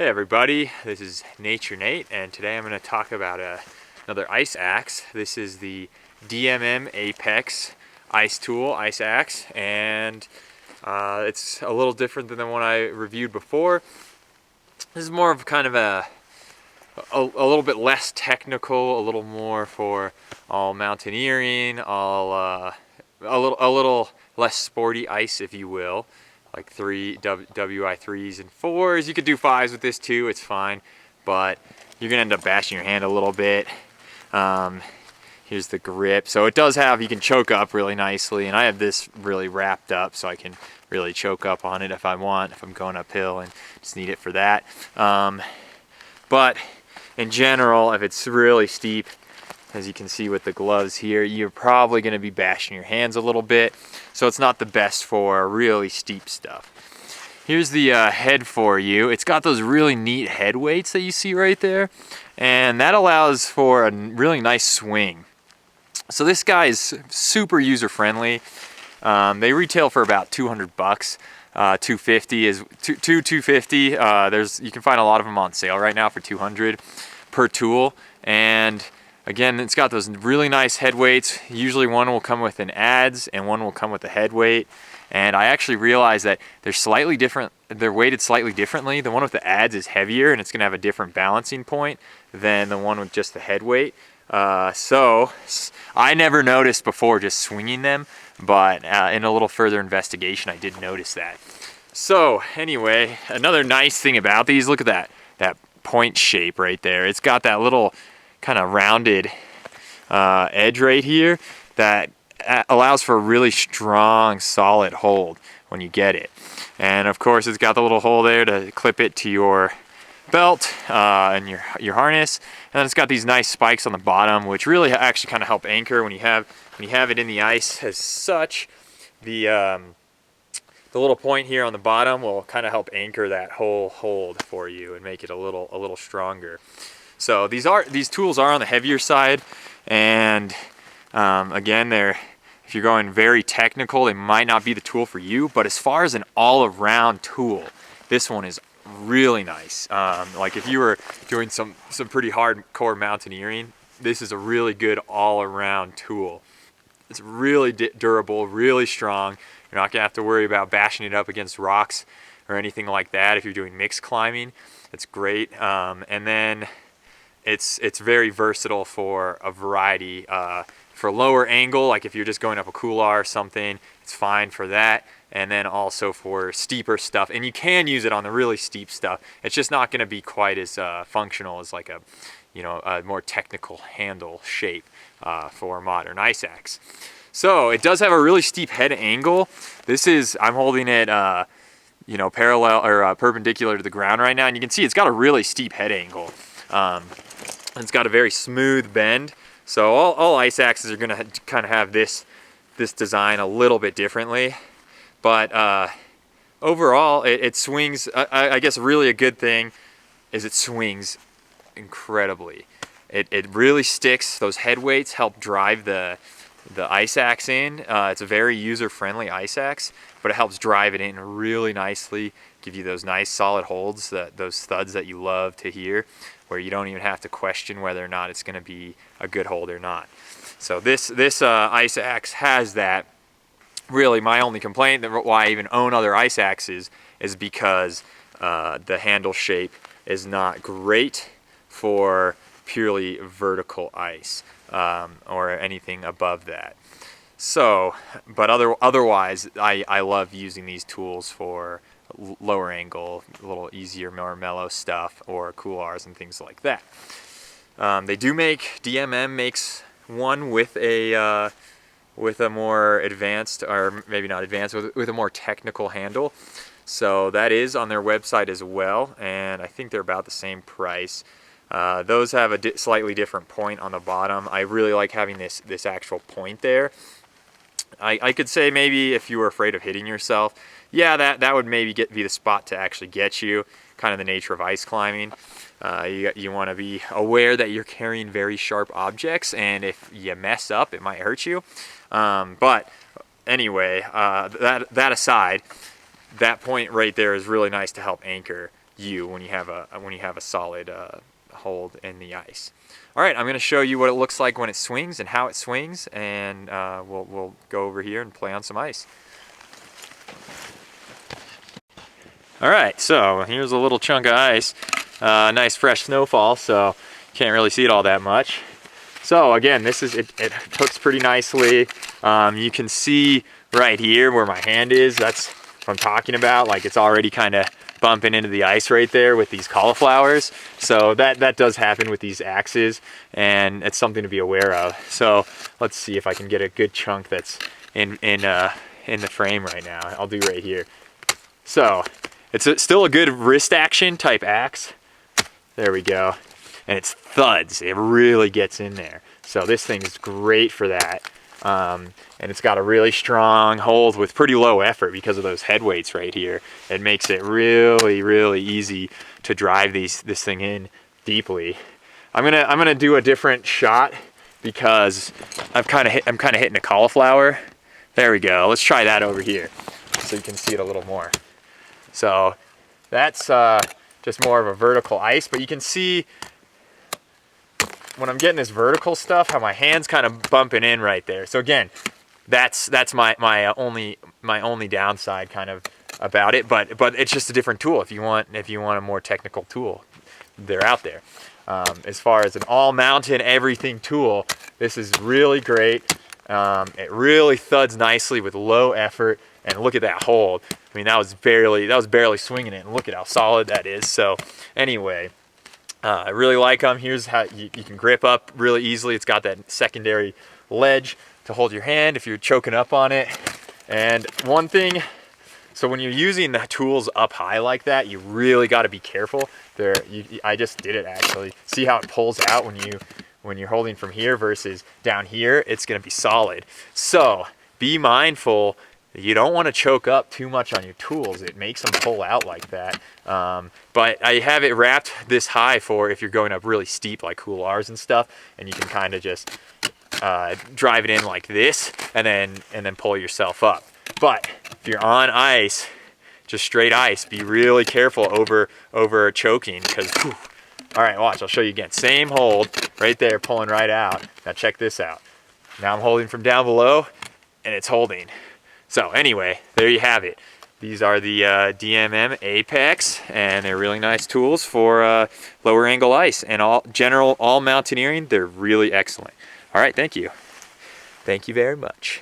Hey everybody, this is Nature Nate, and today I'm going to talk about another ice axe. This is the DMM Apex ice tool, ice axe, and it's a little different than the one I reviewed before. This is more of kind of a little bit less technical, a little more for all mountaineering, a little less sporty ice, if you will. Like WI 3s and 4s. You could do 5s with this too, it's fine, but you're gonna end up bashing your hand a little bit. Here's the grip. So it does have, you can choke up really nicely, and I have this really wrapped up so I can really choke up on it if I want, if I'm going uphill and just need it for that. But in general, if it's really steep, as you can see with the gloves here, you're probably going to be bashing your hands a little bit, so it's not the best for really steep stuff. Here's the head for you. It's got those really neat head weights that you see right there, and that allows for a really nice swing. So this guy is super user-friendly. They retail for about 200 bucks. 250 is 250. You can find a lot of them on sale right now for 200 per tool, and again, it's got those really nice head weights. Usually one will come with an adze and one will come with a head weight. And I actually realized that they're slightly different. They're weighted slightly differently. The one with the adze is heavier and it's gonna have a different balancing point than the one with just the head weight. So I never noticed before just swinging them, but in a little further investigation, I did notice that. So anyway, another nice thing about these, look at that point shape right there. It's got that little kind of rounded edge right here that allows for a really strong, solid hold when you get it. And of course, it's got the little hole there to clip it to your belt and your harness. And then it's got these nice spikes on the bottom, which really actually kind of help anchor when you have it in the ice as such. The little point here on the bottom will kind of help anchor that whole hold for you and make it a little stronger. So these tools are on the heavier side, and again, if you're going very technical, they might not be the tool for you. But as far as an all-around tool, this one is really nice. Like if you were doing some pretty hardcore mountaineering, this is a really good all-around tool. It's really durable, really strong. You're not gonna have to worry about bashing it up against rocks or anything like that. If you're doing mixed climbing, it's great. And then it's very versatile for a variety. For lower angle, like if you're just going up a couloir or something, it's fine for that. And then also for steeper stuff, and you can use it on the really steep stuff. It's just not going to be quite as functional as like a more technical handle shape for a modern ice axe. So it does have a really steep head angle. I'm holding it parallel or perpendicular to the ground right now, and you can see it's got a really steep head angle. It's got a very smooth bend. So all ice axes are going to kind of have this design a little bit differently. But overall, it swings. I guess really a good thing is it swings incredibly. It really sticks. Those head weights help drive the ice axe in. It's a very user-friendly ice axe, but it helps drive it in really nicely, give you those nice solid holds, those thuds that you love to hear, where you don't even have to question whether or not it's going to be a good hold or not. So this ice axe has that. Really, my only complaint, why I even own other ice axes, is because the handle shape is not great for purely vertical ice or anything above that. So, but otherwise, I love using these tools for lower angle, a little easier, more mellow stuff, or couloirs and things like that. DMM makes one with a more advanced, or maybe not advanced, with a more technical handle. So that is on their website as well, and I think they're about the same price. Those have a slightly different point on the bottom. I really like having this actual point there. I could say maybe if you were afraid of hitting yourself, yeah, that would maybe be the spot to actually get you, kind of the nature of ice climbing. You want to be aware that you're carrying very sharp objects, and if you mess up, it might hurt you. But anyway, that aside, that point right there is really nice to help anchor you when you have a solid hold in the ice. All right, I'm going to show you what it looks like when it swings and how it swings, and we'll go over here and play on some ice. All right, so here's a little chunk of ice, nice fresh snowfall, so can't really see it all that much. So again, it hooks pretty nicely. You can see right here where my hand is. That's what I'm talking about. Like, it's already kind of bumping into the ice right there with these cauliflowers. So that does happen with these axes, and it's something to be aware of. So let's see if I can get a good chunk that's in the frame right now. I'll do right here. So it's still a good wrist action type axe. There we go. And it's thuds. It really gets in there. So this thing is great for that. And it's got a really strong hold with pretty low effort because of those head weights right here. It makes it really, really easy to drive this thing in deeply. I'm gonna do a different shot because I'm kind of hitting a cauliflower. There we go. Let's try that over here so you can see it a little more. So that's just more of a vertical ice, but you can see when I'm getting this vertical stuff, how my hand's kind of bumping in right there. So again, that's my only downside kind of about it. But it's just a different tool. If you want a more technical tool, they're out there. As far as an all-mountain everything tool, this is really great. It really thuds nicely with low effort, and look at that hold. I mean, that was barely swinging it, and look at how solid that is. So anyway. I really like them. Here's how you can grip up really easily. It's got that secondary ledge to hold your hand if you're choking up on it. And one thing, so when you're using the tools up high like that, you really got to be careful. I just did it actually. See how it pulls out when you're holding from here versus down here? It's going to be solid. So be mindful. You don't want to choke up too much on your tools. It makes them pull out like that. But I have it wrapped this high for if you're going up really steep like couloirs and stuff, and you can kind of just drive it in like this and then pull yourself up. But if you're on ice, just straight ice, be really careful over choking because, all right, watch, I'll show you again. Same hold right there, pulling right out. Now check this out. Now I'm holding from down below and it's holding. So anyway, there you have it. These are the DMM Apex, and they're really nice tools for lower angle ice and all mountaineering. They're really excellent. All right, thank you. Thank you very much.